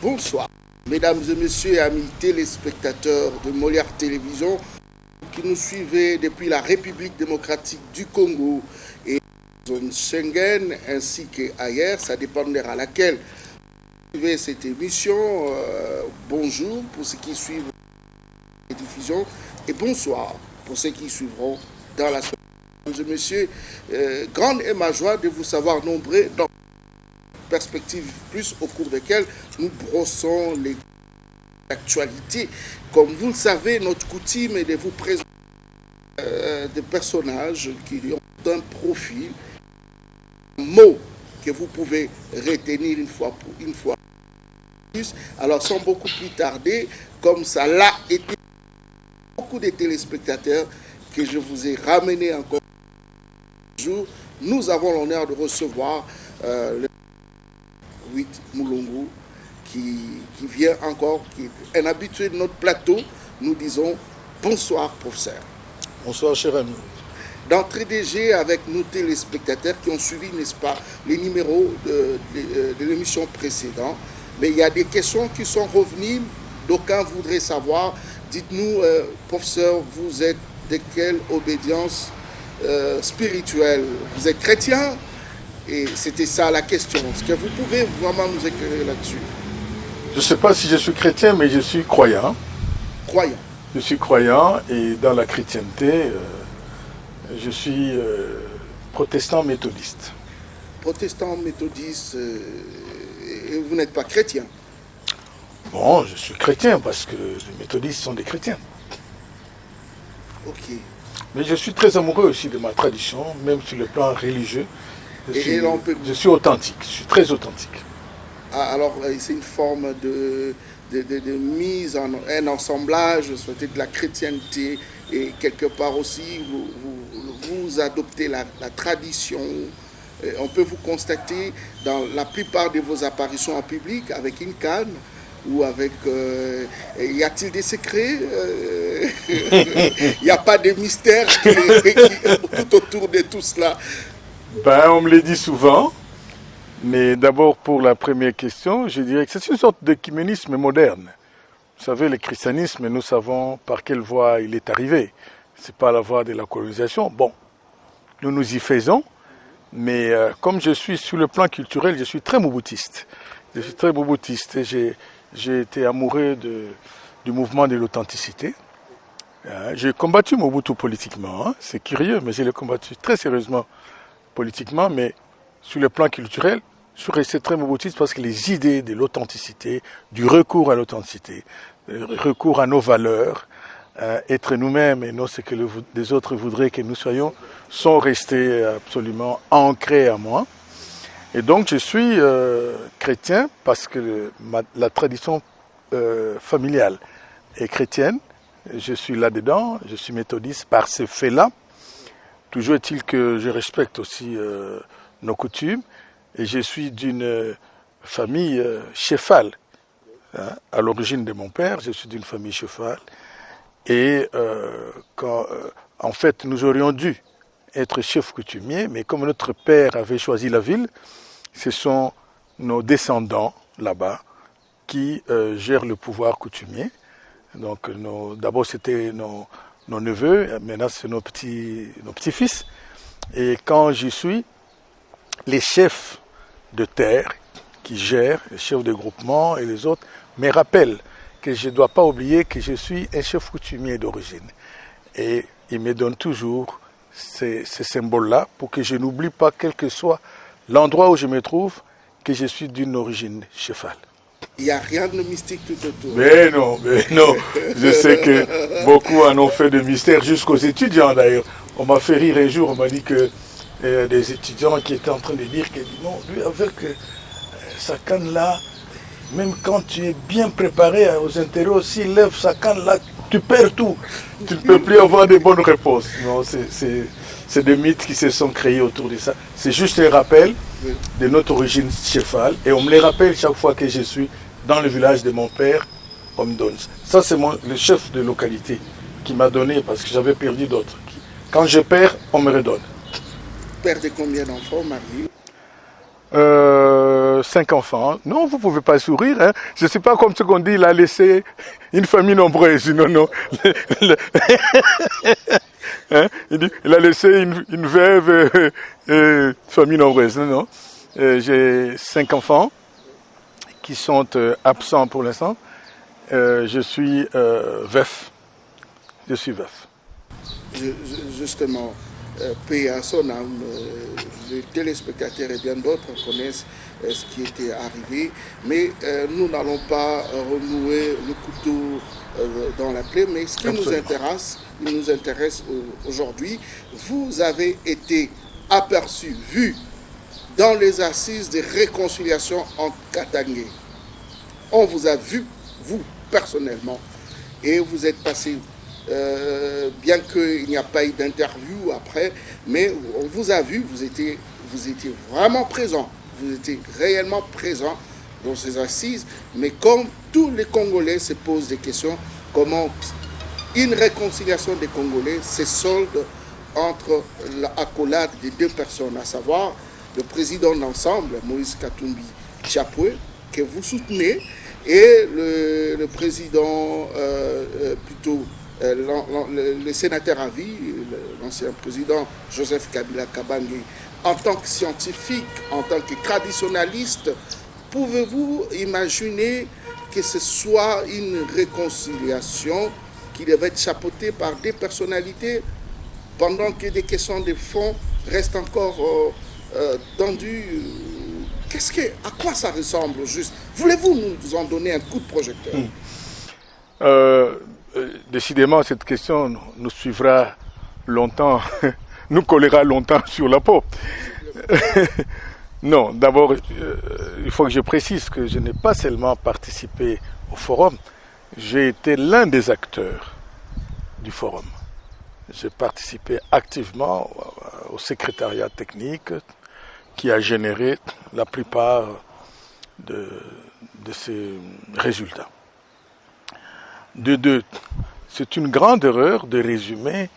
Bonsoir, mesdames et messieurs, amis téléspectateurs de Molière Télévision qui nous suivez depuis la République démocratique du Congo et la zone Schengen ainsi qu'ailleurs, ça dépendra à laquelle vous suivez cette émission. Bonjour pour ceux qui suivent la diffusion et bonsoir pour ceux qui suivront dans la soirée. Mesdames et messieurs, grande est ma joie de vous savoir nombreux dans perspective plus au cours desquelles nous brossons les actualités. Comme vous le savez, notre coutume est de vous présenter des personnages qui ont un profil, un mot que vous pouvez retenir une fois plus. Alors sans beaucoup plus tarder, comme ça l'a été beaucoup de téléspectateurs que je vous ai ramené encore un jour, nous avons l'honneur de recevoir le 8 Moulongo qui vient encore, qui est un habitué de notre plateau. Nous disons bonsoir professeur. Bonsoir cher ami. D'entrée de jeu avec nos téléspectateurs qui ont suivi, n'est-ce pas, les numéros de l'émission précédente. Mais il y a des questions qui sont revenues, d'aucuns voudraient savoir. Dites-nous, professeur, vous êtes de quelle obédience spirituelle? Vous êtes chrétien? Et c'était ça la question. Est-ce que vous pouvez vraiment nous éclairer là-dessus? Je ne sais pas si je suis chrétien, mais je suis croyant. Croyant. Je suis croyant et dans la chrétienté, je suis protestant méthodiste. Protestant méthodiste, et vous n'êtes pas chrétien? Bon, je suis chrétien parce que les méthodistes sont des chrétiens. Ok. Mais je suis très amoureux aussi de ma tradition, même sur le plan religieux. Je suis authentique, je suis très authentique. Alors, c'est une forme de mise en un ensemblage, de la chrétienté, et quelque part aussi, vous adoptez la tradition. On peut vous constater dans la plupart de vos apparitions en public avec une canne ou avec... y a-t-il des secrets? Il n'y a pas de mystère tout autour de tout cela? Ben, on me le dit souvent, mais d'abord pour la première question, je dirais que c'est une sorte d'œcuménisme moderne. Vous savez, le christianisme, nous savons par quelle voie il est arrivé. Ce n'est pas la voie de la colonisation. Bon, nous y faisons, mais comme je suis sur le plan culturel, je suis très moubutiste. Je suis très moubutiste et j'ai été amoureux du mouvement de l'authenticité. J'ai combattu Mobutu politiquement, hein. C'est curieux, mais je l'ai combattu très sérieusement politiquement, mais sur le plan culturel, je suis resté très moubutiste parce que les idées de l'authenticité, du recours à l'authenticité, recours à nos valeurs, être nous-mêmes et non ce que les autres voudraient que nous soyons, sont restés absolument ancrés à moi. Et donc je suis chrétien parce que la tradition familiale est chrétienne. Je suis là-dedans, je suis méthodiste par ce fait-là. Toujours est-il que je respecte aussi nos coutumes et je suis d'une famille chefale. Hein. À l'origine de mon père, je suis d'une famille chefale. Et en fait, nous aurions dû être chefs coutumiers, mais comme notre père avait choisi la ville, ce sont nos descendants là-bas qui gèrent le pouvoir coutumier. Donc d'abord c'était nos neveux, maintenant c'est nos petits-fils. Et quand j'y suis, les chefs de terre qui gèrent, les chefs de groupement et les autres, me rappellent que je ne dois pas oublier que je suis un chef coutumier d'origine. Et ils me donnent toujours ces symboles-là pour que je n'oublie pas, quel que soit l'endroit où je me trouve, que je suis d'une origine chefale. Il n'y a rien de mystique tout autour. Mais non. Je sais que beaucoup en ont fait de mystère, jusqu'aux étudiants d'ailleurs. On m'a fait rire un jour, on m'a dit que des étudiants qui étaient en train de dire que non, lui avec sa canne-là, même quand tu es bien préparé aux interros, s'il lève sa canne-là, tu perds tout. Tu ne peux plus avoir de bonnes réponses. Non, c'est des mythes qui se sont créés autour de ça. C'est juste un rappel de notre origine chefale. Et on me les rappelle chaque fois que je suis dans le village de mon père, on me donne. Ça, c'est le chef de localité qui m'a donné parce que j'avais perdu d'autres. Quand je perds, on me redonne. Père de combien d'enfants, Marie? 5 enfants. Non, vous ne pouvez pas sourire. Hein. Je ne sais pas comme ce qu'on dit, il a laissé une famille nombreuse. Non, non. Hein? Il a laissé une veuve famille nombreuse. Non, non. J'ai 5 enfants qui sont absents pour l'instant. Je suis veuf. Je suis veuf. Justement, paix à son âme, les téléspectateurs et bien d'autres connaissent ce qui était arrivé, mais nous n'allons pas renouer le couteau dans la plaie, mais ce qui nous intéresse aujourd'hui, vous avez été aperçu, vu dans les assises de réconciliation en Katangé. On vous a vu, vous, personnellement, et vous êtes passé, bien qu'il n'y a pas eu d'interview après, mais on vous a vu, vous étiez vraiment présent, vous étiez réellement présent dans ces assises, mais comme tous les Congolais se posent des questions, comment une réconciliation des Congolais se solde entre l'accolade des deux personnes, à savoir le président d'ensemble, Moïse Katumbi Chapwe, que vous soutenez, et le président, le sénateur à vie, l'ancien président Joseph Kabila Kabange. En tant que scientifique, en tant que traditionnaliste, pouvez-vous imaginer que ce soit une réconciliation qui devait être chapeautée par des personnalités pendant que des questions de fond restent encore tendues? À quoi ça ressemble juste? Voulez-vous nous en donner un coup de projecteur? Décidément, cette question nous suivra longtemps, nous collera longtemps sur la peau. Non, d'abord, il faut que je précise que je n'ai pas seulement participé au forum, j'ai été l'un des acteurs du forum. J'ai participé activement au secrétariat technique qui a généré la plupart de ces résultats. De deux, c'est une grande erreur de résumer.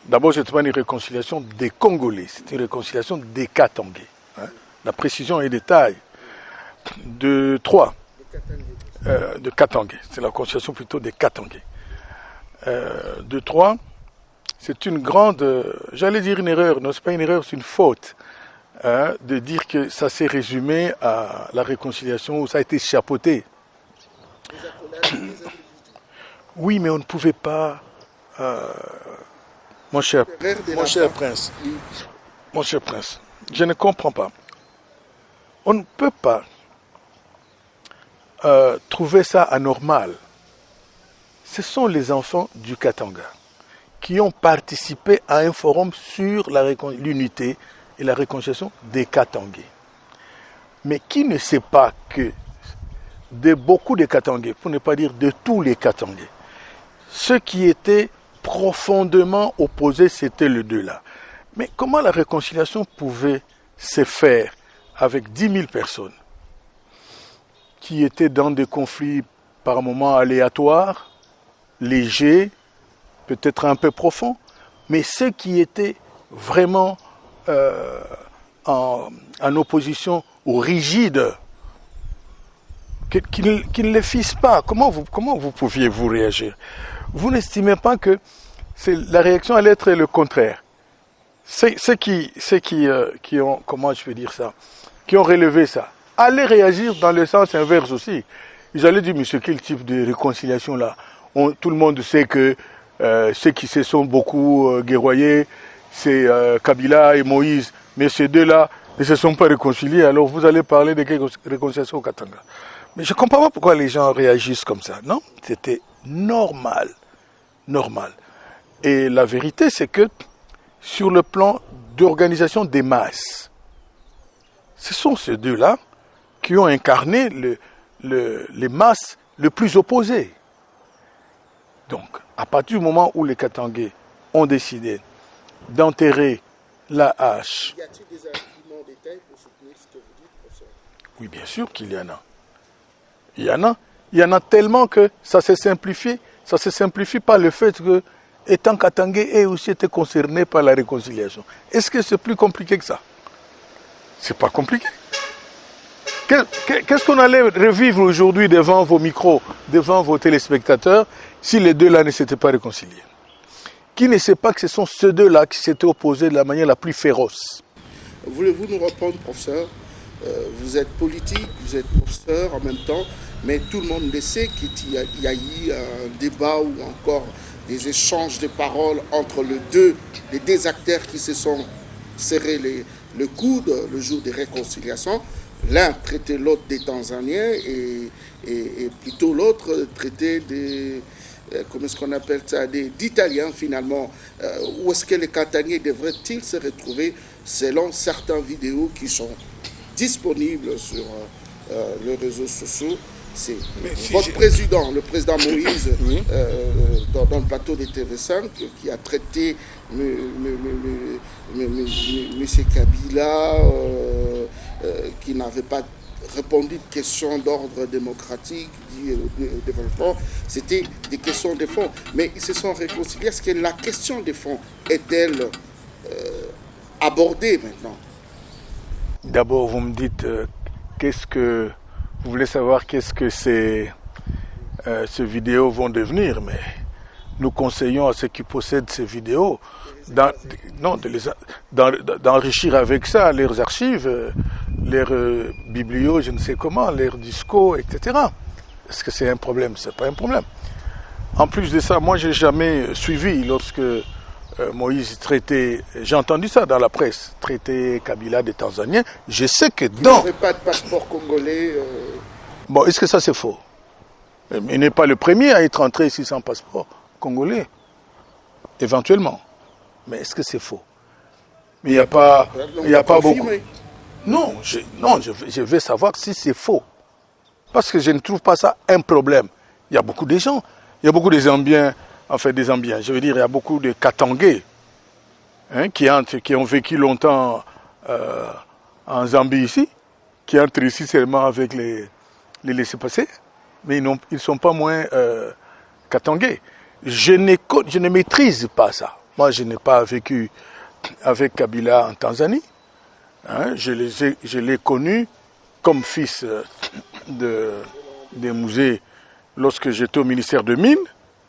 D'abord, ce n'est pas une réconciliation des Congolais, c'est une réconciliation des Katangais. Hein. La précision est détail. De trois, de Katangais, c'est la réconciliation plutôt des Katangais. De trois, c'est une grande, j'allais dire une erreur, non, ce n'est pas une erreur, c'est une faute. Hein, de dire que ça s'est résumé à la réconciliation où ça a été chapeauté. Oui, mais on ne pouvait pas, mon cher prince, je ne comprends pas. On ne peut pas trouver ça anormal. Ce sont les enfants du Katanga qui ont participé à un forum sur l'unité et la réconciliation des Katangais. Mais qui ne sait pas que de beaucoup de Katangais, pour ne pas dire de tous les Katangais, ceux qui étaient profondément opposés, c'était les deux-là. Mais comment la réconciliation pouvait se faire avec 10 000 personnes qui étaient dans des conflits par moments aléatoires, légers, peut-être un peu profonds, mais ceux qui étaient vraiment en opposition aux rigides, qui ne les fissent pas. Comment vous pouviez vous réagir? Vous n'estimez pas que la réaction allait être le contraire? Ceux qui ont, comment je peux dire ça, qui ont relevé ça, allaient réagir dans le sens inverse aussi. Ils allaient dire, monsieur, quel type de réconciliation là? Tout le monde sait que ceux qui se sont beaucoup guerroyés, c'est Kabila et Moïse, mais ces deux-là ne se sont pas réconciliés, alors vous allez parler de réconciliation au Katanga. Mais je ne comprends pas pourquoi les gens réagissent comme ça. Non, c'était normal. Normal. Et la vérité, c'est que sur le plan d'organisation des masses, ce sont ces deux-là qui ont incarné les masses les plus opposées. Donc, à partir du moment où les Katangais ont décidé d'enterrer la hache. Y a-t-il des arguments en détail pour soutenir ce que vous dites, professeur? Oui, bien sûr qu'il y en a. Il y en a tellement que ça s'est simplifié. Ça se simplifie par le fait que, étant Katangais, eux aussi étaient concernés par la réconciliation. Est-ce que c'est plus compliqué que ça? C'est pas compliqué. Qu'est-ce qu'on allait revivre aujourd'hui devant vos micros, devant vos téléspectateurs, si les deux-là ne s'étaient pas réconciliés? Qui ne sait pas que ce sont ces deux-là qui s'étaient opposés de la manière la plus féroce? Voulez-vous nous répondre, professeur? Vous êtes politique, vous êtes professeur en même temps, mais tout le monde le sait qu'il y a eu un débat ou encore des échanges de paroles entre les deux acteurs qui se sont serrés le coude le jour des réconciliations. L'un traitait l'autre des Tanzaniens et plutôt l'autre traitait des, comment est-ce qu'on appelle ça, d'Italiens finalement. Où est-ce que les Katangais devraient-ils se retrouver selon certaines vidéos qui sont disponibles sur les réseaux sociaux? C'est votre président, le président Moïse, oui. Dans le plateau de TV5, qui a traité M. Kabila, qui n'avait pas répondu de questions d'ordre démocratique, de développement. C'était des questions de fond. Mais ils se sont réconciliés. Est-ce que la question de fond est-elle abordée maintenant? D'abord, vous me dites, vous voulez savoir qu'est-ce que ces vidéos vont devenir, mais nous conseillons à ceux qui possèdent ces vidéos d'enrichir avec ça leurs archives, leurs biblios, je ne sais comment, leurs discours, etc. Est-ce que c'est un problème? C'est pas un problème. En plus de ça, moi, j'ai jamais suivi lorsque Moïse traitait, j'ai entendu ça dans la presse, traitait Kabila des Tanzaniens. Je sais que il n'avait pas de passeport congolais. Bon, est-ce que ça c'est faux? Il n'est pas le premier à être entré ici sans passeport congolais, éventuellement. Mais est-ce que c'est faux? Mais il n'y a pas, beaucoup. Non, je veux savoir si c'est faux. Parce que je ne trouve pas ça un problème. Il y a beaucoup de gens, il y a beaucoup de Zambiens, je veux dire, il y a beaucoup de Katangais qui ont vécu longtemps en Zambie ici, qui entrent ici seulement avec les laissez-passer, mais ils ne sont pas moins Katangais. Je ne maîtrise pas ça. Moi, je n'ai pas vécu avec Kabila en Tanzanie. Je l'ai connu comme fils des musées lorsque j'étais au ministère de Mines.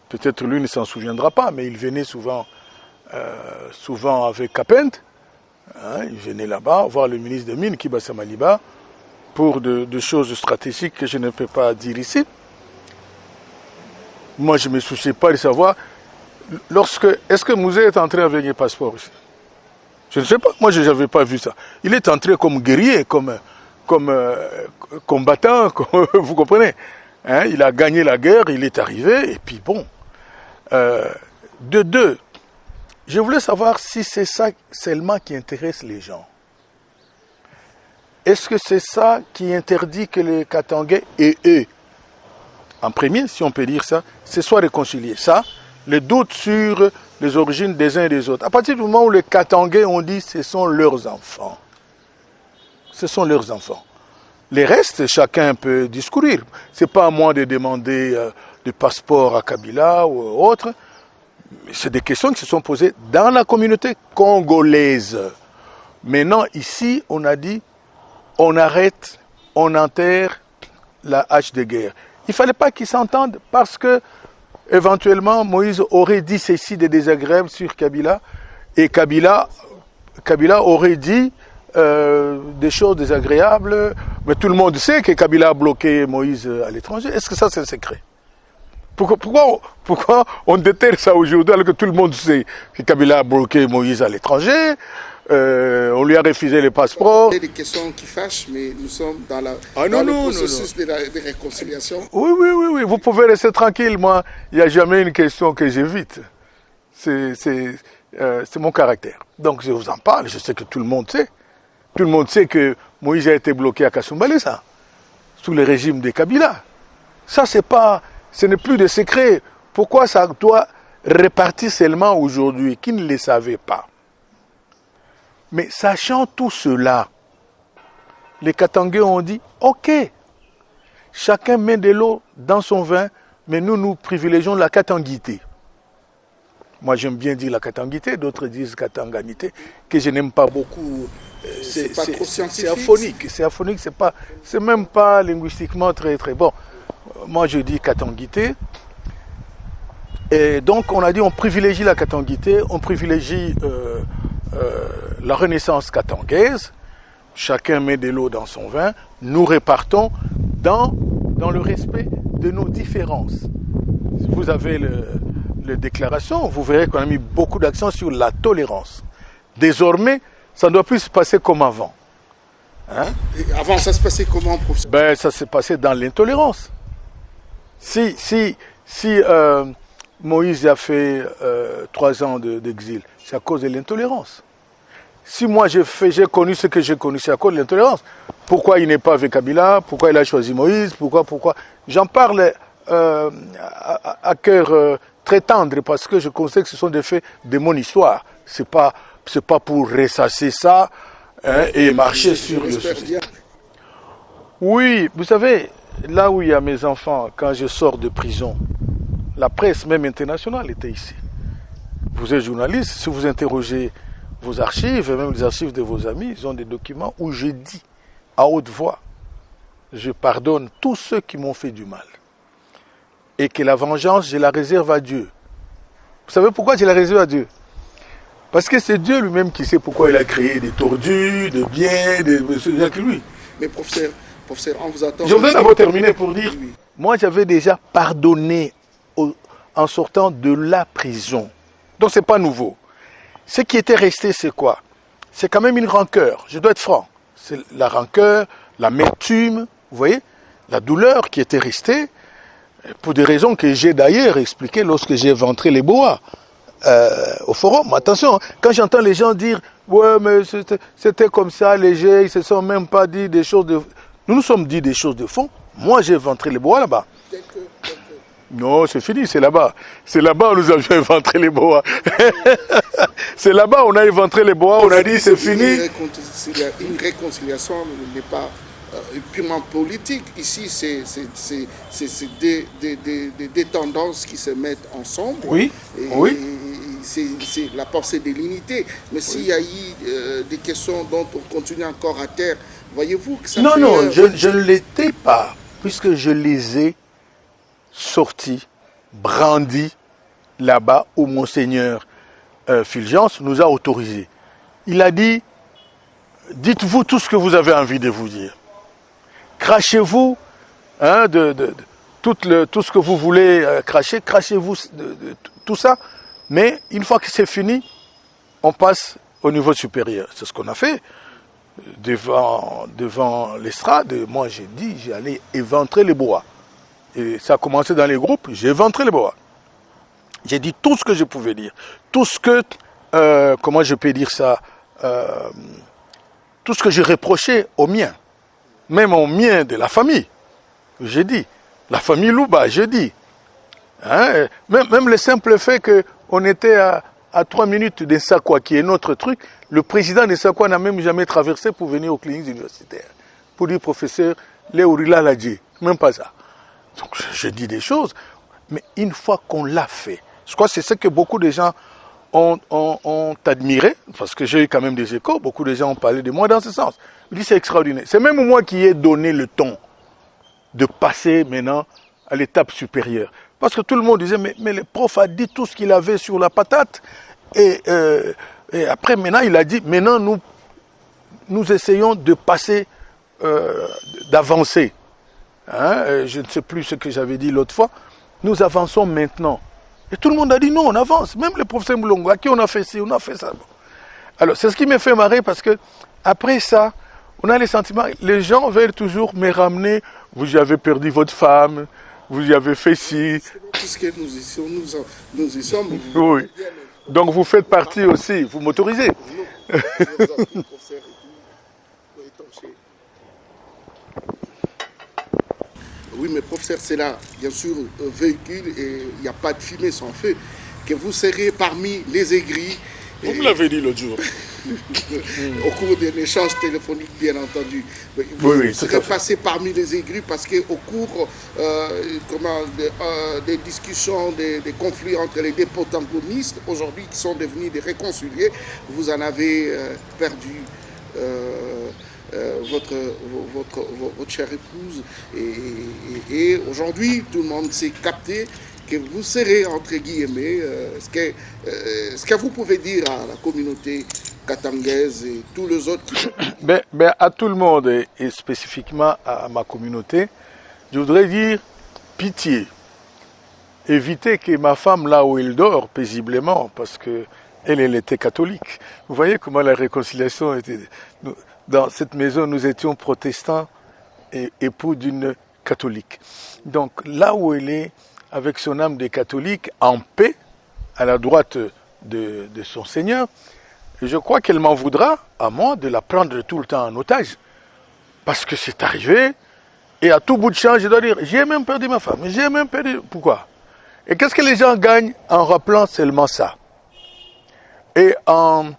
Peut-être lui ne s'en souviendra pas, mais il venait souvent avec Kapent. Il venait là-bas voir le ministre de Mines, Kiba Samaliba, pour de choses stratégiques que je ne peux pas dire ici. Moi, je ne me souciais pas de savoir est-ce que Mouzé est entré avec un passeport ici? Je ne sais pas, moi je n'avais pas vu ça. Il est entré comme guerrier, comme combattant, vous comprenez? Il a gagné la guerre, il est arrivé, et puis bon. Je voulais savoir si c'est ça seulement qui intéresse les gens. Est-ce que c'est ça qui interdit que les Katangais et eux, en premier, si on peut dire ça, se soient réconciliés? Ça, le doute sur les origines des uns et des autres. À partir du moment où les Katangais ont dit ce sont leurs enfants. Ce sont leurs enfants. Les restes, chacun peut discourir. Ce n'est pas à moi de demander de passeport à Kabila ou autre. C'est des questions qui se sont posées dans la communauté congolaise. Maintenant, ici, on a dit, on arrête, on enterre la hache de guerre. Il ne fallait pas qu'ils s'entendent parce que, éventuellement, Moïse aurait dit ceci de désagréable sur Kabila et Kabila aurait dit des choses désagréables. Mais tout le monde sait que Kabila a bloqué Moïse à l'étranger. Est-ce que ça, c'est un secret? Pourquoi on déterre ça aujourd'hui alors que tout le monde sait que Kabila a bloqué Moïse à l'étranger? On lui a refusé les passeports. Il y a des questions qui fâchent, mais nous sommes dans le processus de réconciliation. Oui, vous pouvez rester tranquille. Moi, il n'y a jamais une question que j'évite. C'est mon caractère. Donc je vous en parle, je sais que tout le monde sait. Tout le monde sait que Moïse a été bloqué à Kasumbalesa, sous le régime de Kabila. Ça, ce n'est plus de secret. Pourquoi ça doit repartir seulement aujourd'hui, qui ne le savait pas? Mais sachant tout cela, les Katangais ont dit, ok, chacun met de l'eau dans son vin, mais nous privilégions la katanguité. Moi, j'aime bien dire la katanguité, d'autres disent katanganité, que je n'aime pas beaucoup C'est pas trop scientifique. C'est aphonique, c'est même pas linguistiquement très très bon. Moi je dis Katangité. Et donc on a dit on privilégie la Katangité, on privilégie la renaissance katangaise. Chacun met de l'eau dans son vin. Nous répartons dans le respect de nos différences. Si vous avez les déclarations, vous verrez qu'on a mis beaucoup d'accent sur la tolérance. Désormais, ça ne doit plus se passer comme avant. Hein? Et avant, ça se passait comment, professeur? Ben, ça s'est passé dans l'intolérance. Si Moïse a fait 3 ans d'exil, c'est à cause de l'intolérance. Si moi j'ai connu ce que j'ai connu, c'est à cause de l'intolérance. Pourquoi il n'est pas avec Kabila? Pourquoi il a choisi Moïse? Pourquoi? J'en parle à cœur très tendre parce que je considère que ce sont des faits de mon histoire. C'est pas pour ressasser ça et marcher sur le sujet. Oui, vous savez, là où il y a mes enfants, quand je sors de prison, la presse même internationale était ici. Vous êtes journaliste, si vous interrogez vos archives, et même les archives de vos amis, ils ont des documents où je dis à haute voix, je pardonne tous ceux qui m'ont fait du mal. Et que la vengeance, je la réserve à Dieu. Vous savez pourquoi je la réserve à Dieu? Parce que c'est Dieu lui-même qui sait pourquoi il a créé des tordus, des biens, des gens que lui. Mais professeur, on vous attend. Je voudrais d'abord terminer pour dire, moi j'avais déjà pardonné en sortant de la prison. Donc c'est pas nouveau. Ce qui était resté, c'est quoi? C'est quand même une rancœur, je dois être franc. C'est la rancœur, l'amertume, vous voyez, la douleur qui était restée, pour des raisons que j'ai d'ailleurs expliquées lorsque j'ai éventré les boas au forum. Attention, quand j'entends les gens dire « Ouais, mais c'était comme ça, léger, ils ne se sont même pas dit des choses de... » Nous nous sommes dit des choses de fond. Moi, j'ai éventré les boas là-bas. Non, c'est fini, c'est là-bas. C'est là-bas où nous avions éventré les boas. C'est là-bas où on a éventré les boas, on a dit c'est fini. Une réconciliation n'est pas purement politique. Ici, c'est des tendances qui se mettent ensemble. Oui, oui. C'est la pensée délimitée. Mais s'il y a eu des questions dont on continue encore à taire, voyez-vous que ça Non, non, je ne l'étais pas, puisque je les ai sortis, brandis, là-bas où Monseigneur Fulgence nous a autorisés. Il a dit, dites-vous tout ce que vous avez envie de vous dire. Crachez-vous tout ce que vous voulez cracher, crachez-vous tout ça, mais une fois que c'est fini, on passe au niveau supérieur. C'est ce qu'on a fait. Devant l'estrade, moi j'ai dit, j'allais éventrer les bois. Et ça a commencé dans les groupes, j'ai éventré les bois. J'ai dit tout ce que je pouvais dire. Tout ce que, comment je peux dire ça, tout ce que j'ai reproché aux miens. Même aux miens de la famille. J'ai dit. La famille Louba, j'ai dit. Hein, même le simple fait qu'on était à 3 minutes de Sakwa, qui est notre truc, le président de Sakwa n'a même jamais traversé pour venir aux cliniques universitaires. Pour dire professeur Léorila Ladji. Même pas ça. Donc je dis des choses, mais une fois qu'on l'a fait, je crois que c'est ce que beaucoup de gens ont admiré, parce que j'ai eu quand même des échos, beaucoup de gens ont parlé de moi dans ce sens. Je dis c'est extraordinaire. C'est même moi qui ai donné le ton de passer maintenant à l'étape supérieure. Parce que tout le monde disait, mais le prof a dit tout ce qu'il avait sur la patate, et après maintenant il a dit, maintenant nous essayons de passer, d'avancer. Hein, je ne sais plus ce que j'avais dit l'autre fois. Nous avançons maintenant. Et tout le monde a dit non, on avance. Même le professeur Moulongo, à qui on a fait ci, on a fait ça. Alors, c'est ce qui me fait marrer parce que après ça, on a les sentiments. Les gens veulent toujours me ramener. Vous avez perdu votre femme, vous y avez fait ci. Puisque nous y sommes. Oui. Donc vous faites partie aussi, vous m'autorisez. Oui, mais professeur, c'est là, bien sûr, un véhicule et il n'y a pas de fumée sans feu, que vous serez parmi les aigris. Vous me l'avez dit l'autre jour. Au cours d'un échange téléphonique, bien entendu. Vous serez passé parmi les aigris parce qu'au cours des discussions, des conflits entre les deux protagonistes, aujourd'hui qui sont devenus des réconciliés, vous en avez perdu votre chère épouse. Et aujourd'hui, tout le monde s'est capté que vous serez, entre guillemets, ce que vous pouvez dire à la communauté katangaise et tous les autres qui... À tout le monde et spécifiquement à ma communauté, je voudrais dire pitié. Évitez que ma femme, là où elle dort paisiblement, parce que elle était catholique. Vous voyez comment la réconciliation était... Dans cette maison, nous étions protestants et époux d'une catholique. Donc là où elle est, avec son âme de catholique, en paix, à la droite de son Seigneur, je crois qu'elle m'en voudra, à moi, de la prendre tout le temps en otage. Parce que c'est arrivé, et à tout bout de champ, je dois dire, j'ai même perdu ma femme, j'ai même perdu... Pourquoi? Et qu'est-ce que les gens gagnent en rappelant seulement ça? Et en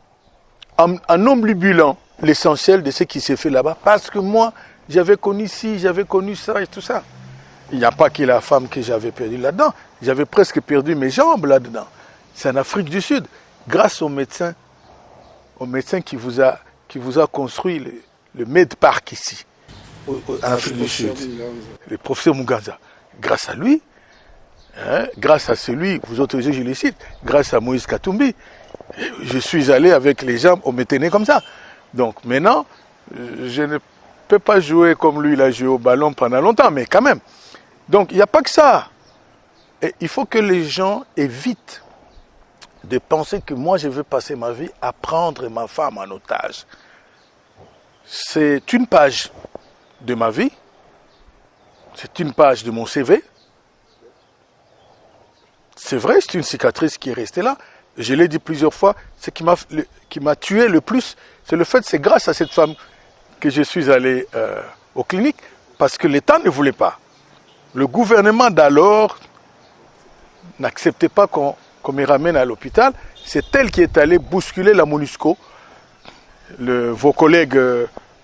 omnibulant l'essentiel de ce qui s'est fait là-bas, parce que moi, j'avais connu ci, j'avais connu ça et tout ça. Il n'y a pas que la femme que j'avais perdue là-dedans, j'avais presque perdu mes jambes là-dedans. C'est en Afrique du Sud, grâce au médecin qui vous a construit le Medpark ici, en Afrique du Sud, le professeur Muganza. Grâce à lui, grâce à celui, vous autorisez, je le cite, grâce à Moïse Katumbi, je suis allé avec les jambes, on me tenait comme ça. Donc maintenant, je ne peux pas jouer comme lui, il a joué au ballon pendant longtemps, mais quand même. Donc il n'y a pas que ça. Et il faut que les gens évitent de penser que moi je veux passer ma vie à prendre ma femme en otage. C'est une page de ma vie, c'est une page de mon CV. C'est vrai, c'est une cicatrice qui est restée là. Je l'ai dit plusieurs fois, ce qui m'a tué le plus, c'est grâce à cette femme que je suis allé aux cliniques, parce que l'État ne voulait pas. Le gouvernement d'alors n'acceptait pas qu'on me ramène à l'hôpital. C'est elle qui est allée bousculer la MONUSCO. Vos collègues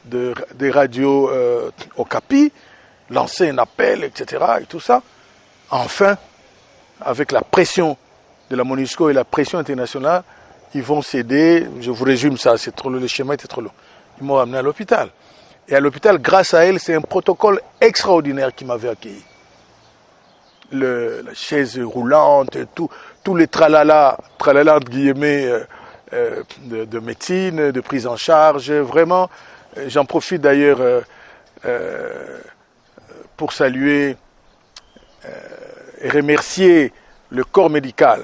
des radios Okapi lançaient un appel, etc. et tout ça. Enfin, avec la pression de la MONUSCO et la pression internationale, ils vont céder. Je vous résume ça, c'est trop long, le schéma était trop long. Ils m'ont ramené à l'hôpital. Et à l'hôpital, grâce à elle, c'est un protocole extraordinaire qui m'avait accueilli. La chaise roulante, tous les tralala entre guillemets, de médecine, de prise en charge. Vraiment, j'en profite d'ailleurs pour saluer et remercier le corps médical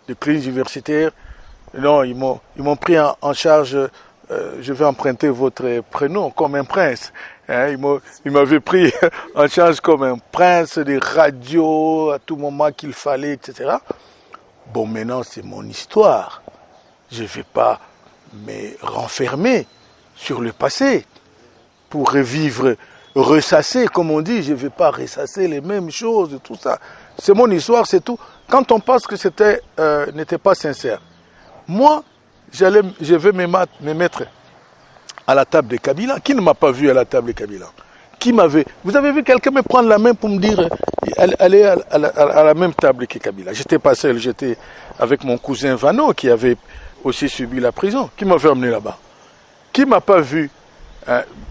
de cliniques universitaires. Non, ils m'ont pris en charge, je vais emprunter votre prénom, comme un prince. Hein, ils m'avaient pris en charge comme un prince, des radios à tout moment qu'il fallait, etc. Bon, maintenant, c'est mon histoire. Je ne vais pas me renfermer sur le passé pour revivre, ressasser, comme on dit. Je ne vais pas ressasser les mêmes choses, tout ça. C'est mon histoire, c'est tout. Quand on pense que n'était pas sincère, moi, je vais me mettre à la table de Kabila. Qui ne m'a pas vu à la table de Kabila? Vous avez vu quelqu'un me prendre la main pour me dire allez à la même table que Kabila? J'étais pas seul, j'étais avec mon cousin Vano qui avait aussi subi la prison. Qui m'a fait emmener là-bas? Qui m'a pas vu?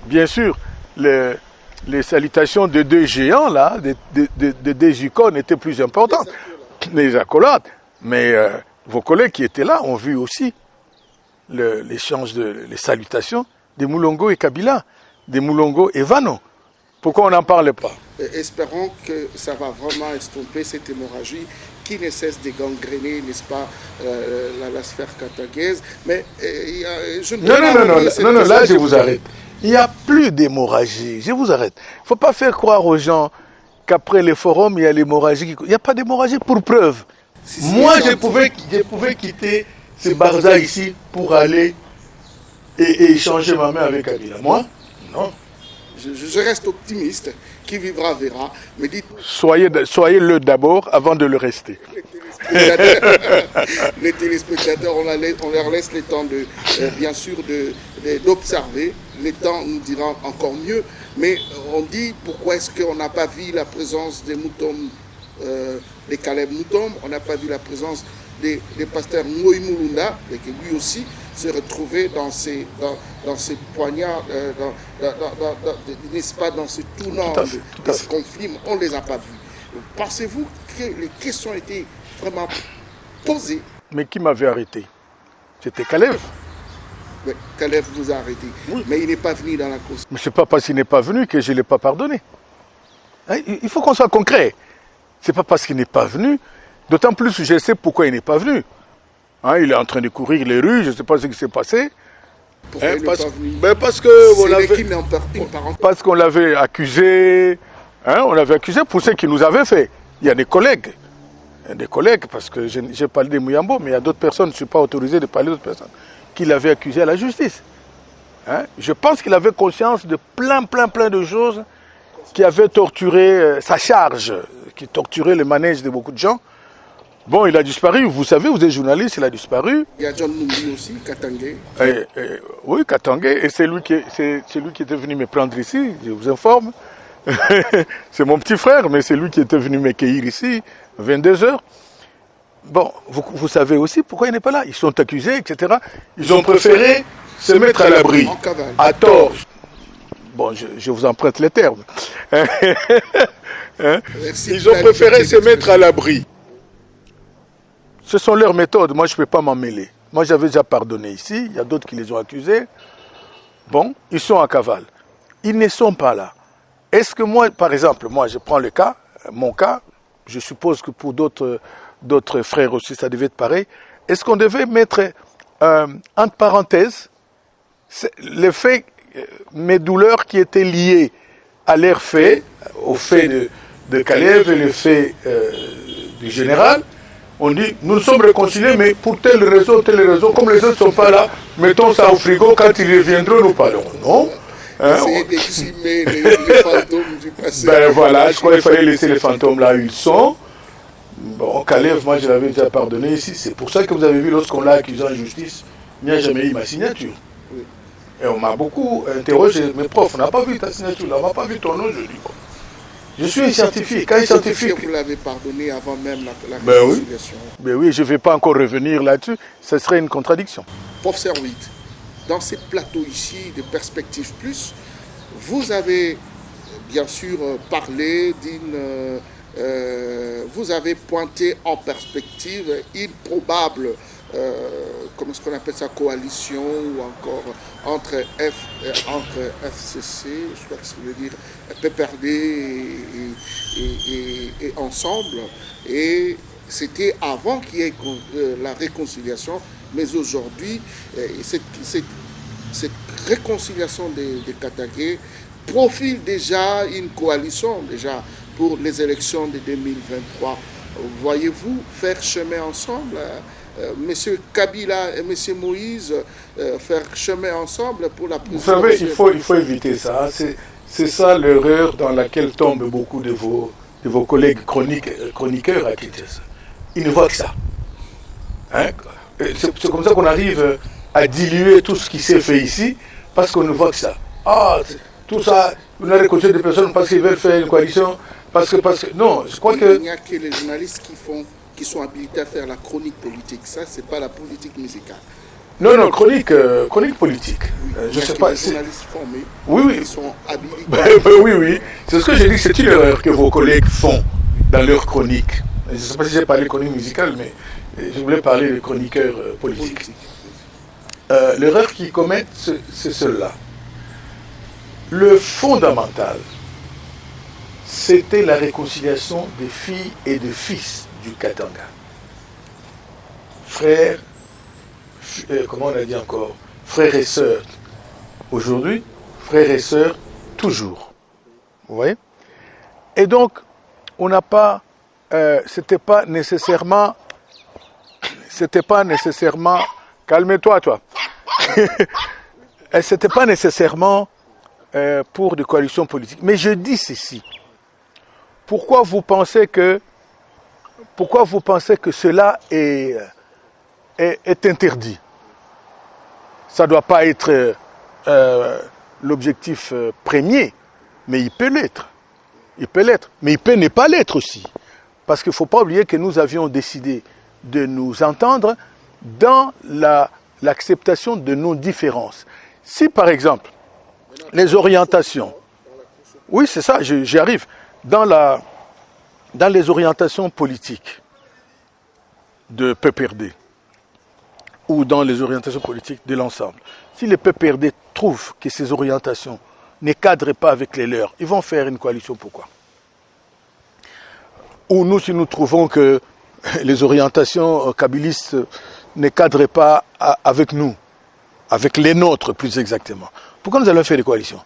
Bien sûr, les salutations de deux géants là, de deux icônes étaient plus importantes. Les accolades. Mais vos collègues qui étaient là ont vu aussi l'échange les salutations de Mulongo et Kabila, de Mulongo et Vano. Pourquoi on n'en parle pas? Espérons que ça va vraiment estomper cette hémorragie qui ne cesse de gangréner, n'est-ce pas, la sphère katangaise. Mais non, là je vous arrête. Il n'y a plus d'hémorragie. Je vous arrête. Il ne faut pas faire croire aux gens qu'après les forums, il y a l'hémorragie. Il n'y a pas d'hémorragie pour preuve. Moi, je pouvais quitter ce barza ici pour aller et échanger ma main avec Kabila. Moi, non. Je reste optimiste. Qui vivra verra. Mais dites... Soyez-le d'abord avant de le rester. Les téléspectateurs, on leur laisse le temps bien sûr d'observer. Le temps nous dira encore mieux. Mais on dit pourquoi est-ce qu'on n'a pas vu la présence des Moutom, des Caleb Moutom, on n'a pas vu la présence des pasteurs Moï Moulunda, et que lui aussi se retrouver dans ces poignards, n'est-ce pas, dans ce tournant de ce conflit, on ne les a pas vus. Pensez-vous que les questions étaient vraiment posées? Mais qui m'avait arrêté? C'était Kalev. Mais Kalev vous a arrêté. Oui. Mais il n'est pas venu dans la cause. Mais ce n'est pas parce qu'il n'est pas venu que je ne l'ai pas pardonné. Hein? Il faut qu'on soit concret. Ce n'est pas parce qu'il n'est pas venu. D'autant plus que je sais pourquoi il n'est pas venu. Hein, il est en train de courir les rues, je ne sais pas ce qui s'est passé. Pourquoi il n'est pas venu? Parce qu'on l'avait accusé. Hein, on l'avait accusé pour ce qu'il nous avait fait. Il y a des collègues, parce que j'ai parlé de Mouyambo, mais il y a d'autres personnes, je ne suis pas autorisé de parler d'autres personnes, qui l'avaient accusé à la justice. Hein, je pense qu'il avait conscience de plein de choses qui avaient torturé sa charge, qui torturait le manège de beaucoup de gens. Bon, il a disparu, vous savez, vous êtes journaliste, il a disparu. Il y a John Numbi aussi, Katangé. Oui, Katangé, et c'est lui qui était venu me prendre ici, je vous informe. C'est mon petit frère, mais c'est lui qui était venu m'accueillir ici, 22h. Bon, vous savez aussi pourquoi il n'est pas là. Ils sont accusés, etc. Ils ont préféré se mettre à l'abri, à tort. Bon, je vous emprunte les termes. Hein? Ils ont préféré se mettre à l'abri. Ce sont leurs méthodes, moi je ne peux pas m'en mêler. Moi j'avais déjà pardonné ici, il y a d'autres qui les ont accusés. Bon, ils sont en cavale. Ils ne sont pas là. Est-ce que moi, par exemple, moi je prends le cas, mon cas, je suppose que pour d'autres frères aussi ça devait être pareil, est-ce qu'on devait mettre entre parenthèses les faits, mes douleurs qui étaient liées à leurs faits, aux faits de Kalev et les faits du général? On dit, nous sommes réconciliés, mais pour telle raison, comme les autres ne sont pas là, mettons ça au frigo, quand ils reviendront, nous parlerons. Non. Hein, d'exhumer les fantômes du passé. Ben voilà, je crois qu'il fallait laisser les fantômes là où ils sont. Bon, Kalev, moi je l'avais déjà pardonné ici. C'est pour ça que vous avez vu, lorsqu'on l'a accusé en justice, il n'y a jamais eu ma signature. Oui. Et on m'a beaucoup interrogé, mais prof, on n'a pas vu ta signature, on n'a pas vu ton nom, je dis bon. Je suis un scientifique. Quand un scientifique... Vous l'avez pardonné avant même la réconciliation. Ben oui, je ne vais pas encore revenir là-dessus. Ce serait une contradiction. Professeur Witt, dans ces plateaux ici de Perspective Plus, vous avez bien sûr parlé d'une... vous avez pointé en perspective une probable... comment est-ce qu'on appelle ça, coalition ou encore entre FCC, je crois que ça veut dire PPRD et Ensemble. Et c'était avant qu'il y ait la réconciliation, mais aujourd'hui, cette réconciliation des Katangé profile déjà une coalition déjà pour les élections de 2023. Voyez-vous faire chemin ensemble, Monsieur Kabila et Monsieur Moïse, faire chemin ensemble pour la prise de Vous savez, il faut éviter ça. C'est ça l'erreur dans laquelle tombent beaucoup de vos collègues chroniqueurs à Kinshasa. Ils ne voient que ça. Hein? C'est comme ça qu'on arrive à diluer tout ce qui s'est fait ici, parce qu'on ne voit que ça. Ah, tout ça, on a récolté des personnes parce qu'ils veulent faire une coalition, parce que non, je crois que... Il n'y a que les journalistes qui sont habilités à faire la chronique politique. Ça, c'est pas la politique musicale. Non, chronique politique. Oui, je sais pas. Les journalistes formés, oui. Qui sont habilités. Oui. C'est ce que j'ai dit, c'est une erreur que vos collègues font dans leur chronique. Je ne sais pas si j'ai parlé de chronique musicale, mais je voulais parler de chroniqueurs politiques. L'erreur qu'ils commettent, c'est celle-là. Le fondamental, c'était la réconciliation des filles et des fils du Katanga. Frères, comment on a dit encore, frères et sœurs. Aujourd'hui, frères et sœurs, toujours. Vous voyez? Et donc, on n'a pas, c'était pas nécessairement, calme-toi, toi. C'était pas nécessairement pour des coalitions politiques. Mais je dis ceci. Pourquoi vous pensez que cela est interdit? Ça ne doit pas être l'objectif premier, mais il peut l'être. Mais il peut ne pas l'être aussi. Parce qu'il ne faut pas oublier que nous avions décidé de nous entendre dans la l'acceptation de nos différences. Si par exemple, les orientations, oui c'est ça, j'y arrive, dans les orientations politiques de PPRD, ou dans les orientations politiques de l'ensemble, si les PPRD trouvent que ces orientations ne cadrent pas avec les leurs, ils vont faire une coalition, pourquoi? Ou nous, si nous trouvons que les orientations kabylistes ne cadrent pas avec nous, avec les nôtres plus exactement, pourquoi nous allons faire des coalitions?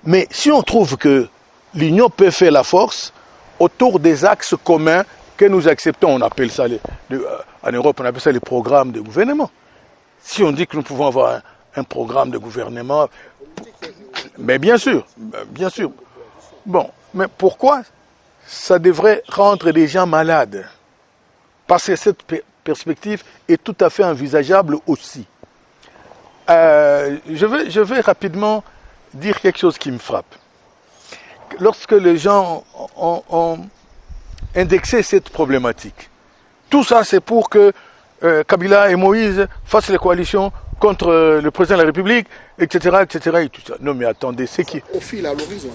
Mais si on trouve que l'union peut faire la force autour des axes communs que nous acceptons, on appelle ça, en Europe, on appelle ça les programmes de gouvernement. Si on dit que nous pouvons avoir un programme de gouvernement, mais bien sûr. Bon, mais pourquoi ça devrait rendre les gens malades? Parce que cette perspective est tout à fait envisageable aussi. Je vais rapidement dire quelque chose qui me frappe. Lorsque les gens ont indexé cette problématique, tout ça c'est pour que Kabila et Moïse fassent les coalitions contre le président de la République, etc., etc. Et tout ça. Non mais attendez, c'est qui? Au fil à l'horizon.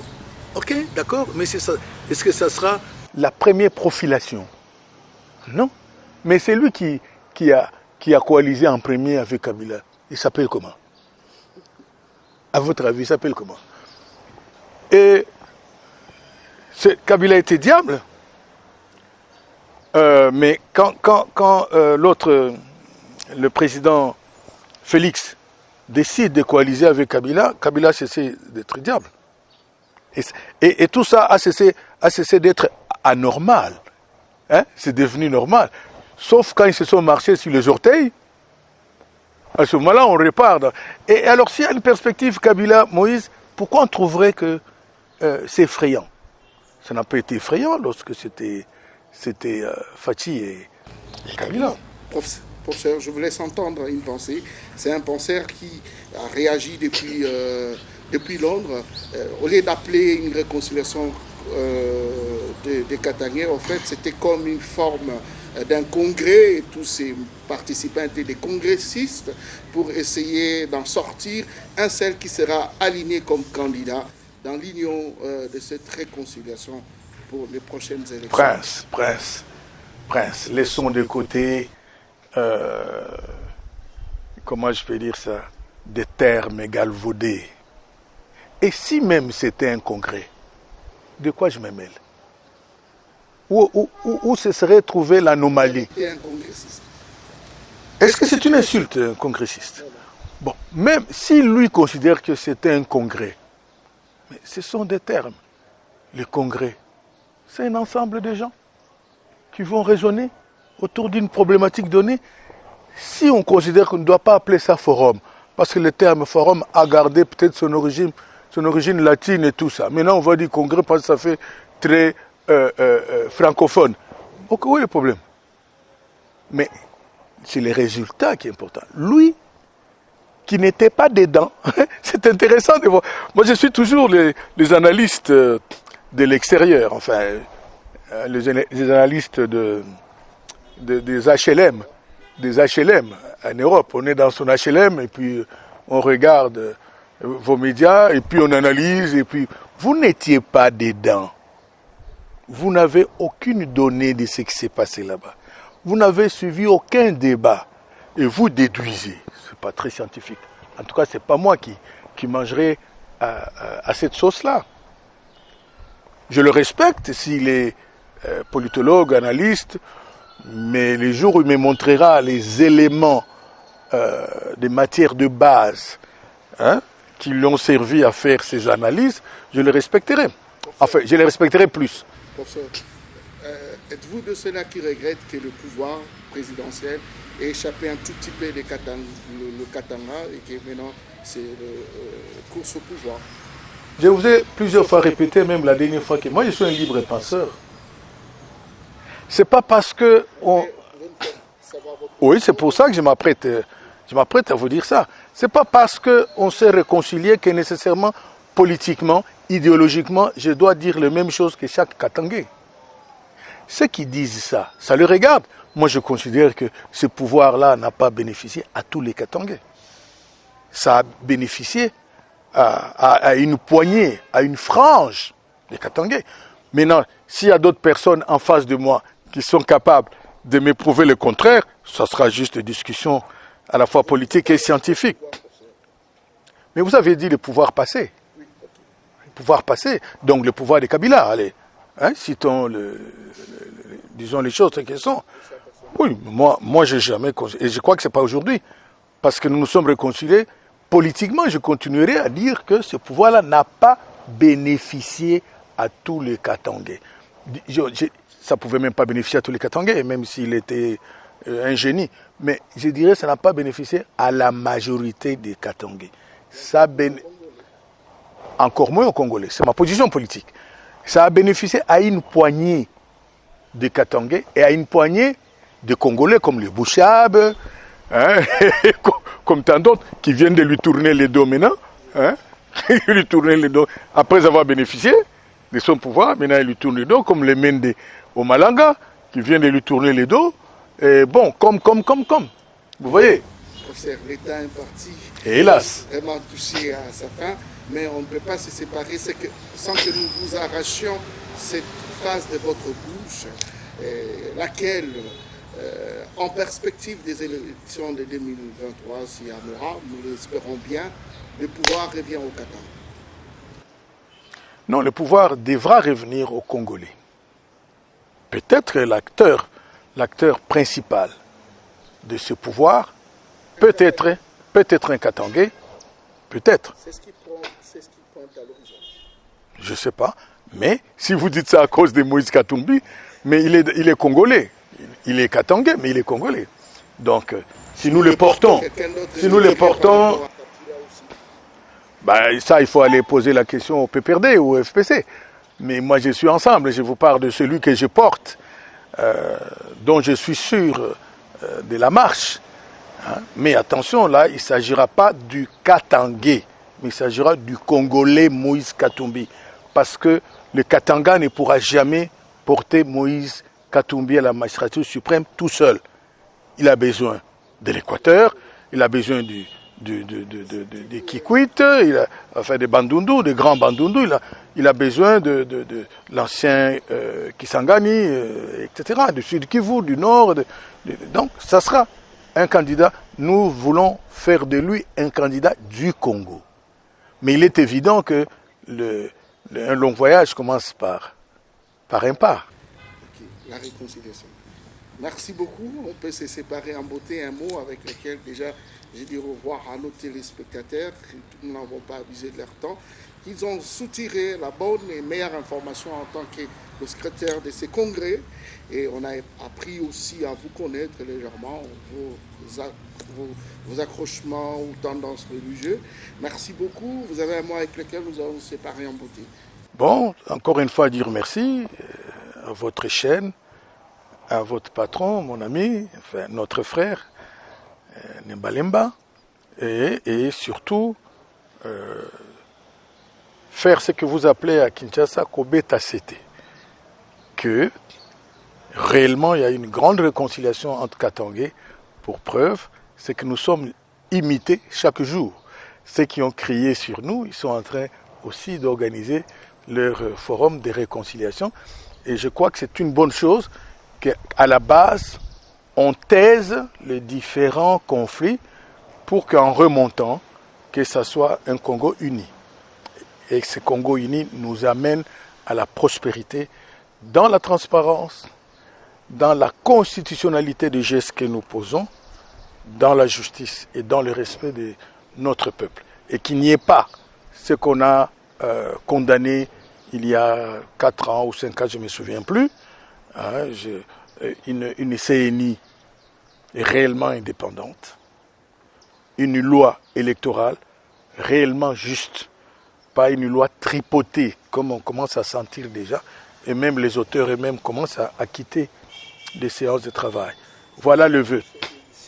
Ok, d'accord, mais c'est ça. Est-ce que ça sera la première profilation? Non. Mais c'est lui qui a coalisé en premier avec Kabila. Il s'appelle comment? À votre avis, il s'appelle comment? Et Kabila était diable. Mais quand l'autre, le président Félix, décide de coaliser avec Kabila, Kabila a cessé d'être diable. Et tout ça a cessé d'être anormal. Hein? C'est devenu normal. Sauf quand ils se sont marchés sur les orteils. À ce moment-là, on repart. Et alors, s'il y a une perspective Kabila-Moïse, pourquoi on trouverait que c'est effrayant? Ça n'a pas été effrayant lorsque c'était Fathi et Kabila. Professeur, je vous laisse entendre une pensée. C'est un penseur qui a réagi depuis Londres. Au lieu d'appeler une réconciliation des Katangais, en fait, c'était comme une forme d'un congrès, et tous ces participants étaient des congressistes pour essayer d'en sortir un seul qui sera aligné comme candidat dans l'union de cette réconciliation pour les prochaines élections. Prince, laissons de côté, comment je peux dire ça, des termes galvaudés. Et si même c'était un congrès, de quoi je me mêle? Où se serait trouvée l'anomalie? Est-ce que c'est une insulte, un congressiste? Bon, même si lui considère que c'était un congrès, mais ce sont des termes. Le congrès, c'est un ensemble de gens qui vont raisonner autour d'une problématique donnée. Si on considère qu'on ne doit pas appeler ça forum, parce que le terme forum a gardé peut-être son origine latine et tout ça. Maintenant, on va dire congrès parce que ça fait très francophone. Donc, où est le problème? Mais c'est le résultat qui est important. Lui, qui n'était pas dedans, c'est intéressant de voir. Moi, je suis toujours les analystes de l'extérieur, enfin, les analystes des HLM, en Europe. On est dans son HLM et puis on regarde vos médias et puis on analyse et puis vous n'étiez pas dedans. Vous n'avez aucune donnée de ce qui s'est passé là-bas. Vous n'avez suivi aucun débat et vous déduisez. C'est pas très scientifique. En tout cas, c'est pas moi qui mangerai à cette sauce-là. Je le respecte s'il est politologue, analyste, mais les jours où il me montrera les éléments des matières de base qui l'ont servi à faire ces analyses, je le respecterai. Enfin, je les respecterai plus. Professeur, êtes-vous de ceux-là qui regrettent que le pouvoir présidentiel ait échappé un tout petit peu le Katanga et que maintenant c'est course au pouvoir? Je vous ai plusieurs fois répété, même la dernière fois, que moi je suis un libre penseur. C'est pas parce que Oui, c'est pour ça que je m'apprête à vous dire ça. C'est pas parce qu'on s'est réconcilié que nécessairement, politiquement, idéologiquement, je dois dire les mêmes choses que chaque Katangais. Ceux qui disent ça, ça le regarde. moi je considère que ce pouvoir-là n'a pas bénéficié à tous les Katangais. Ça a bénéficié à une poignée, à une frange des Katangais. Maintenant, s'il y a d'autres personnes en face de moi qui sont capables de m'éprouver le contraire, ça sera juste des discussions à la fois politiques et scientifiques. Mais vous avez dit le pouvoir passé. Le pouvoir passé, donc le pouvoir des Kabila, allez. Hein, citons disons les choses telles qu'elles sont. Oui, moi j'ai jamais, et je crois que ce n'est pas aujourd'hui, parce que nous nous sommes réconciliés, politiquement je continuerai à dire que ce pouvoir-là n'a pas bénéficié à tous les Katangais. Ça ne pouvait même pas bénéficier à tous les Katangais, même s'il était un génie. Mais je dirais que ça n'a pas bénéficié à la majorité des Katangais. Encore moins aux Congolais, c'est ma position politique. Ça a bénéficié à une poignée de Katangais et à une poignée de Congolais comme les Bouchab, hein, comme tant d'autres qui viennent de lui tourner les dos maintenant. Hein, lui tourner les dos après avoir bénéficié de son pouvoir. Maintenant, il lui tourne les dos comme les Mende au Malanga qui viennent de lui tourner les dos. Et bon, comme. Vous voyez? Professeur, l'État est parti. Et hélas. Vraiment touché à sa fin. Mais on ne peut pas se séparer sans que nous vous arrachions cette phrase de votre bouche, laquelle, en perspective des élections de 2023, s'il y en aura, nous l'espérons bien, le pouvoir revient au Qatar. Non, le pouvoir devra revenir aux Congolais. Peut-être l'acteur principal de ce pouvoir peut être un Katangais, peut-être. C'est ce qui pointe à l'horizon. Je ne sais pas. Mais si vous dites ça à cause de Moïse Katumbi, mais il est Congolais. Il est Katangais, mais il est Congolais. Donc, si nous le portons, ça, il faut aller poser la question au PPRD ou au FPC. Mais moi, je suis ensemble. Je vous parle de celui que je porte, dont je suis sûr de la marche. Hein? Mais attention, là, il ne s'agira pas du Katangais, mais il s'agira du Congolais Moïse Katumbi. Parce que le Katanga ne pourra jamais porter Moïse Katumbi à la magistrature suprême tout seul. Il a besoin de l'Équateur, il a besoin des Kikwit, des Bandundu, des grands Bandundu, il a besoin de l'ancien Kisangani, etc., du sud Kivu, du nord. Donc, ça sera un candidat. Nous voulons faire de lui un candidat du Congo. Mais il est évident que un long voyage commence par un pas. Okay. La réconciliation. Merci beaucoup. On peut se séparer en beauté un mot avec lequel déjà j'ai dit au revoir à nos téléspectateurs. Nous n'avons pas abusé de leur temps. Ils ont soutiré la bonne et meilleure information en tant que le secrétaire de ces congrès. Et on a appris aussi à vous connaître légèrement vos accrochements ou tendances religieuses. Merci beaucoup. Vous avez un mot avec lequel nous allons nous séparer en beauté. Bon, encore une fois dire merci à votre chaîne, à votre patron, mon ami, enfin, notre frère, Nembalemba, et surtout faire ce que vous appelez à Kinshasa Kobeta Sete, que réellement il y a une grande réconciliation entre Katangais. Pour preuve, c'est que nous sommes imités chaque jour. Ceux qui ont crié sur nous, ils sont en train aussi d'organiser leur forum de réconciliation. Et je crois que c'est une bonne chose qu'à la base, on taise les différents conflits pour qu'en remontant, que ce soit un Congo uni. Et que ce Congo uni nous amène à la prospérité dans la transparence, dans la constitutionnalité des gestes que nous posons, dans la justice et dans le respect de notre peuple. Et qu'il n'y ait pas ce qu'on a condamné il y a 4 ans ou 5 ans, je ne me souviens plus, hein, une CNI réellement indépendante, une loi électorale réellement juste, pas une loi tripotée, comme on commence à sentir déjà, et même les auteurs eux-mêmes commencent à quitter des séances de travail. Voilà le vœu.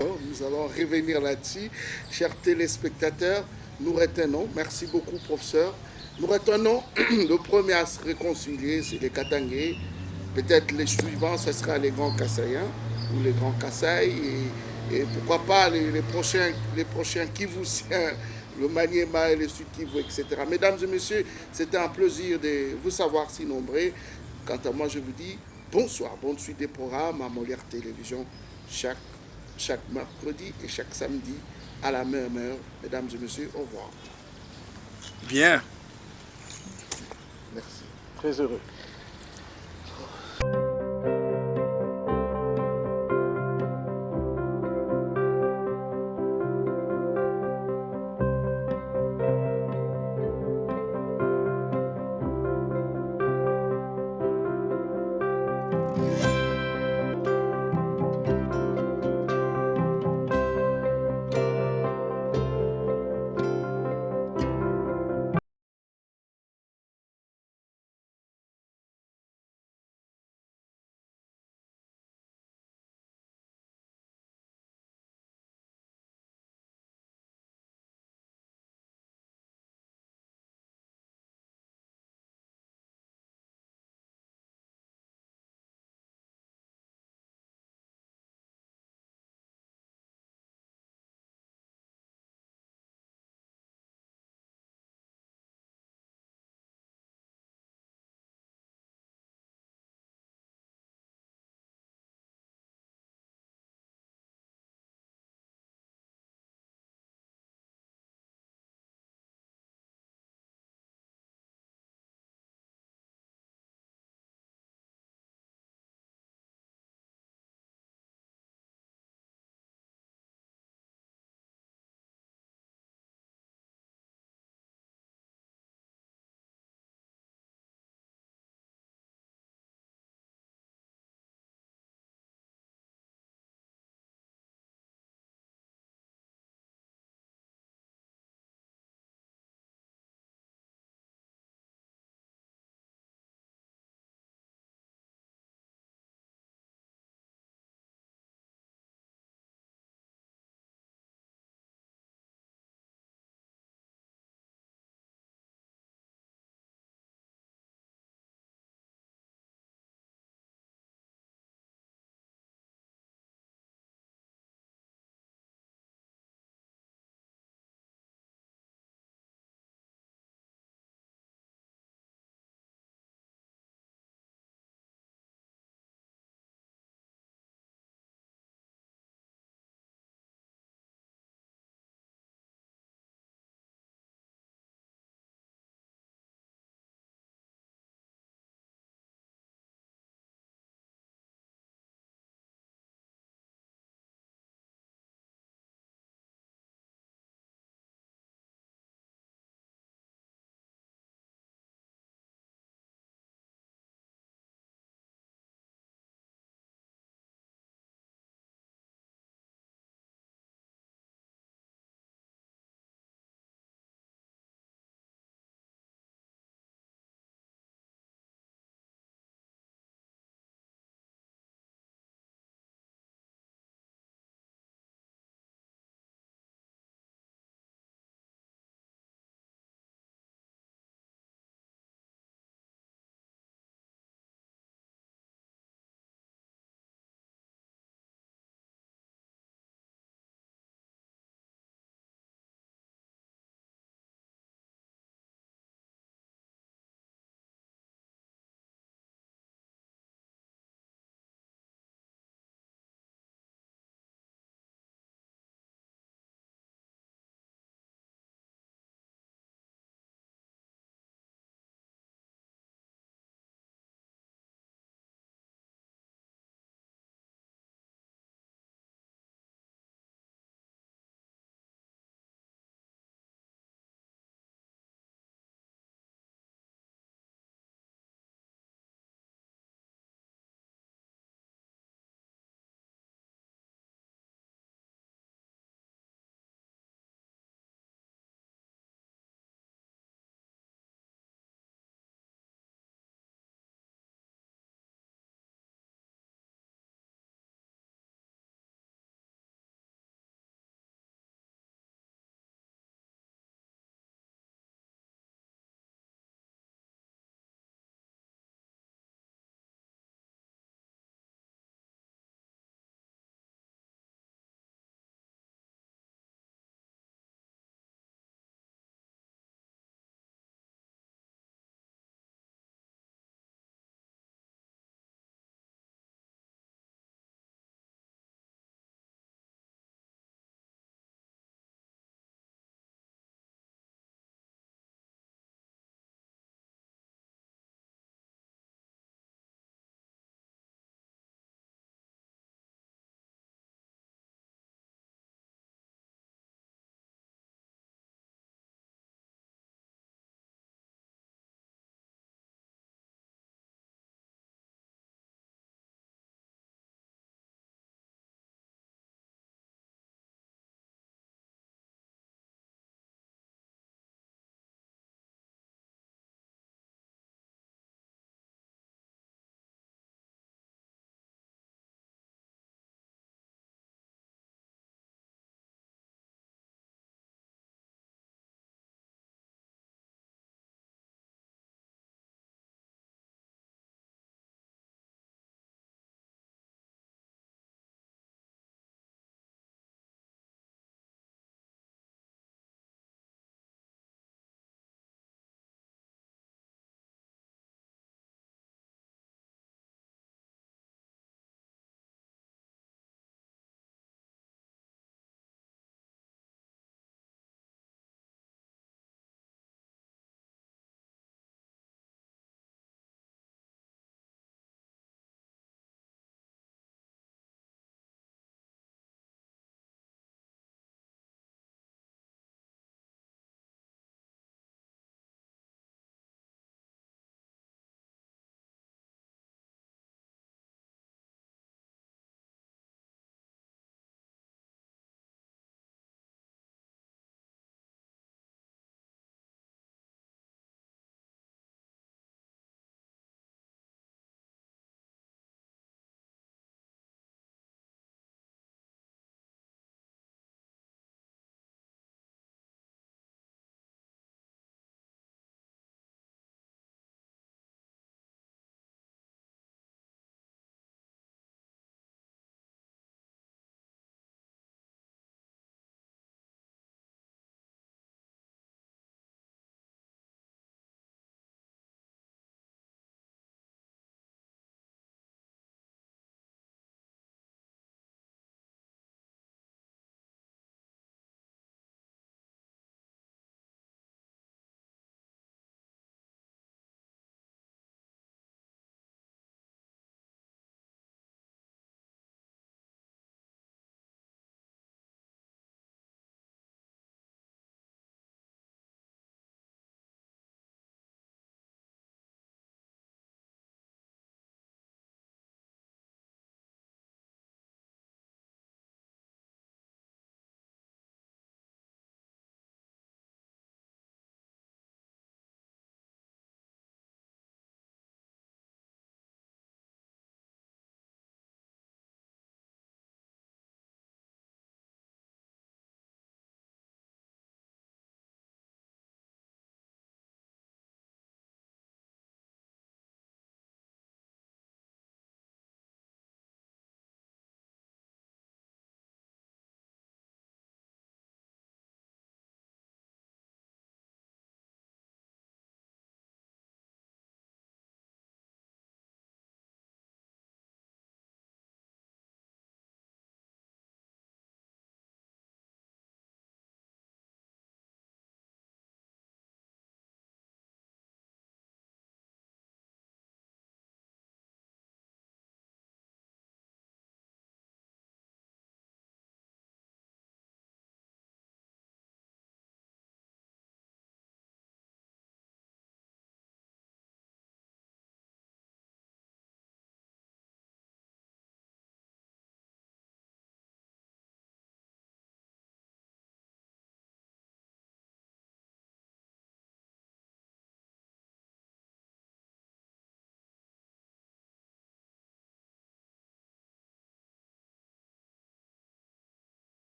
Nous allons revenir là-dessus. Chers téléspectateurs, nous retenons, merci beaucoup professeur, nous retenons le premier à se réconcilier, c'est les Katangais. Peut-être les suivants, ce sera les grands Kassaïens. ou les Grands Kasaï, et pourquoi pas les prochains Kivusiens, le Maniema et le Sud Kivu, etc. Mesdames et messieurs, c'était un plaisir de vous savoir si nombreux. Quant à moi, je vous dis bonsoir, bonne suite des programmes à Molière Télévision chaque mercredi et chaque samedi à la même heure. Mesdames et messieurs, au revoir. Bien. Merci. Très heureux.